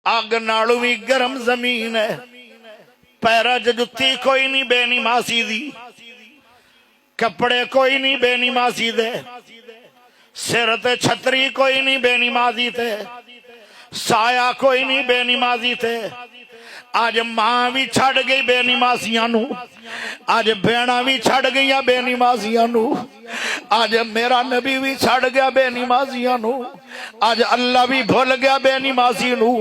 अग नालों भी गर्म जमीन है। पैरा च जुत्ती कोई नहीं बेनिमासी दी, कपड़े कोई नहीं बेनिमासी दे, सिर ते छतरी कोई नहीं बेनिमाजी ते, साया कोई नहीं बेनिमाजी ते। अज मां भी छड़ गई बेनिमासियां नू, अज भैणा भी छड़ गई बेनिमासियां नू, अज मेरा नबी भी छड़ गया बेनिमासियां नू, अज अल्लाह भी भुल गया बेनिमासी नू।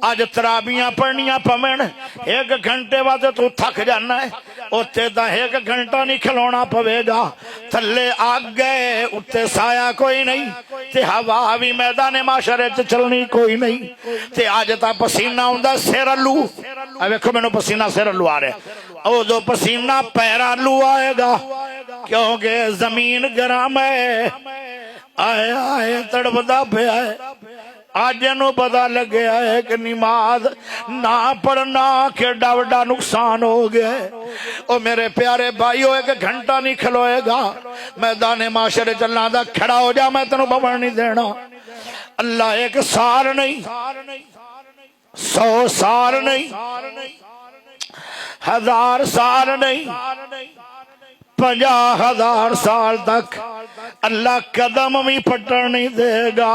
अज तराबियां पढ़नियां पवन, एक घंटे बाद तू थक जाना है, उत्ते तो एक घंटा नहीं खिलौना पवेगा। थले आग गए, उत्ते साया कोई नहीं, ते हवा भी मैदान माशरे च चलनी कोई नहीं। ते अज तो पसीना आउंदा सिर अल्लू, वेखो मैनू पसीना सिर अल्लू आ रहा, उदो पसीना पैर अल्लू आएगा, क्योंकि जमीन गरम है। आए आए तड़पदा पिया है। अज नू पता लग्या है कि नमाज ना पढ़ना केडा वड्डा नुकसान हो गया है। ओ मेरे प्यारे भाईओ, एक घंटा नहीं खलोएगा मैदान माशरे चलना दा, खड़ा हो जा, मैं तेनू बवन नहीं देना। अल्लाह एक साल नहीं, 100 साल नहीं, 1000 साल नहीं, 50,000 साल तक अल्लाह कदम भी पटन नहीं देगा।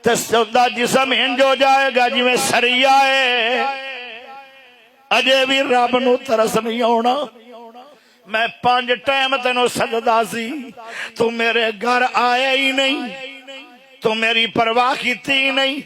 ते सौदा जिसम इंज हो जाएगा जिवें सरिया है। अजे भी रब नू तरस नहीं आउणा। मैं 5 टाइम तेनों सजदा सी, तू मेरे घर आया ही नहीं, तू मेरी परवाह कीती ही नहीं।